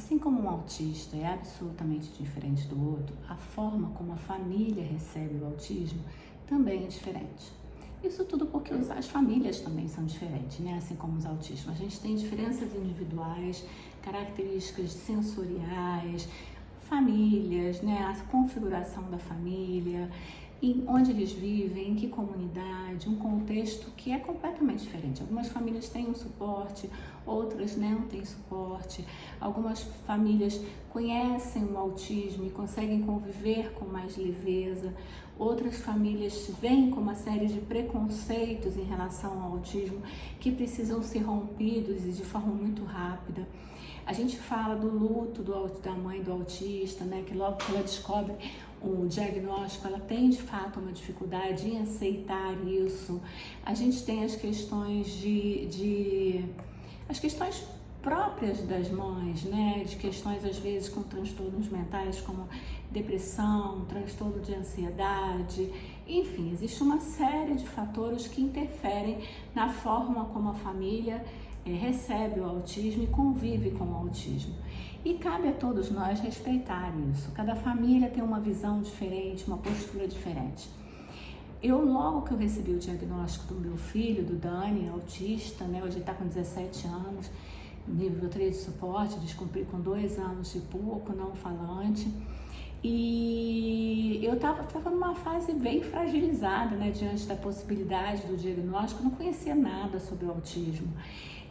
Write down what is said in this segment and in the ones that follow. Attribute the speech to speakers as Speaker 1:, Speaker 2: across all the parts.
Speaker 1: Assim como um autista é absolutamente diferente do outro, a forma como a família recebe o autismo também é diferente. Isso tudo porque as famílias também são diferentes, né? Assim como os autistas. A gente tem diferenças individuais, características sensoriais, famílias, né? A configuração da família, em onde eles vivem, em que comunidade, um contexto que é completamente diferente. Algumas famílias têm um suporte, outras não têm suporte. Algumas famílias conhecem o autismo e conseguem conviver com mais leveza. Outras famílias vêm com uma série de preconceitos em relação ao autismo que precisam ser rompidos e de forma muito rápida. A gente fala do luto da mãe do autista, né? Que logo que ela descobre o diagnóstico, ela tem de fato uma dificuldade em aceitar isso. A gente tem as questões as questões próprias das mães, né? De questões às vezes com transtornos mentais como depressão, transtorno de ansiedade, enfim, existe uma série de fatores que interferem na forma como a família recebe o autismo e convive com o autismo. E cabe a todos nós respeitar isso. Cada família tem uma visão diferente, uma postura diferente. Logo que eu recebi o diagnóstico do meu filho, do Dani, autista, né? Hoje ele está com 17 anos, nível 3 de suporte, descumpri com 2 anos e pouco, não falante. E eu estava numa fase bem fragilizada, né? Diante da possibilidade do diagnóstico, eu não conhecia nada sobre o autismo.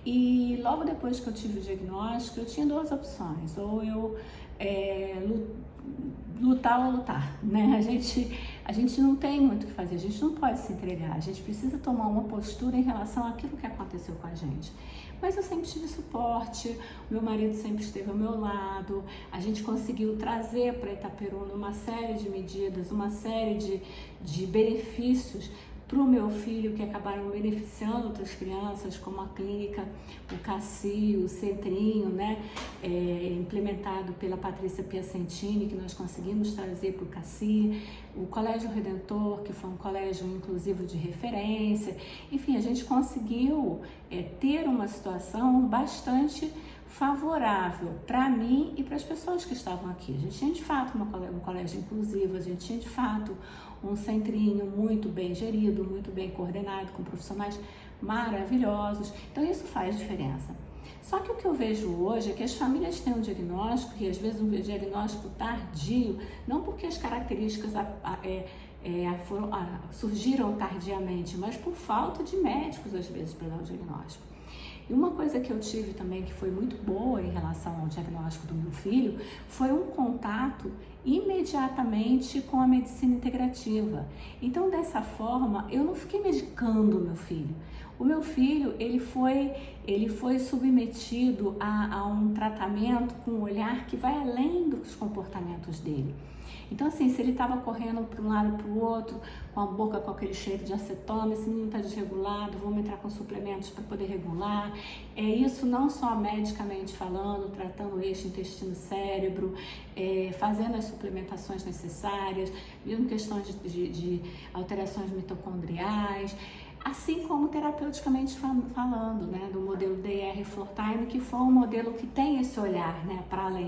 Speaker 1: E logo depois que eu tive o diagnóstico, eu tinha duas opções, ou eu lutar ou lutar, né? A gente não tem muito o que fazer, a gente não pode se entregar, a gente precisa tomar uma postura em relação àquilo que aconteceu com a gente. Mas eu sempre tive suporte, meu marido sempre esteve ao meu lado, a gente conseguiu trazer para Itaperuna uma série de medidas, uma série de benefícios para o meu filho, que acabaram beneficiando outras crianças, como a clínica, o CACI, o Centrinho, né? Implementado pela Patrícia Piacentini, que nós conseguimos trazer para o CACI, o Colégio Redentor, que foi um colégio inclusivo de referência. Enfim, a gente conseguiu ter uma situação bastante favorável para mim e para as pessoas que estavam aqui. A gente tinha de fato um colégio inclusivo, a gente tinha de fato um centrinho muito bem gerido, muito bem coordenado, com profissionais maravilhosos. Então isso faz diferença. Só que o que eu vejo hoje é que as famílias têm um diagnóstico, e às vezes um diagnóstico tardio, não porque as características surgiram tardiamente, mas por falta de médicos às vezes para dar o diagnóstico. E uma coisa que eu tive também que foi muito boa em relação ao diagnóstico do meu filho foi um contato imediatamente com a medicina integrativa. Então, dessa forma, eu não fiquei medicando o meu filho. O meu filho, ele foi submetido a um tratamento com um olhar que vai além dos comportamentos dele. Então, assim, se ele estava correndo para um lado para o outro, com a boca com aquele cheiro de acetona, esse menino está desregulado, vamos entrar com suplementos para poder regular. Isso não só medicamente falando, tratando o eixo intestino-cérebro, fazendo as suplementações necessárias, mesmo questões de alterações mitocondriais, assim como terapeuticamente falando, né, do modelo DR Floor Time, que foi um modelo que tem esse olhar, né, para além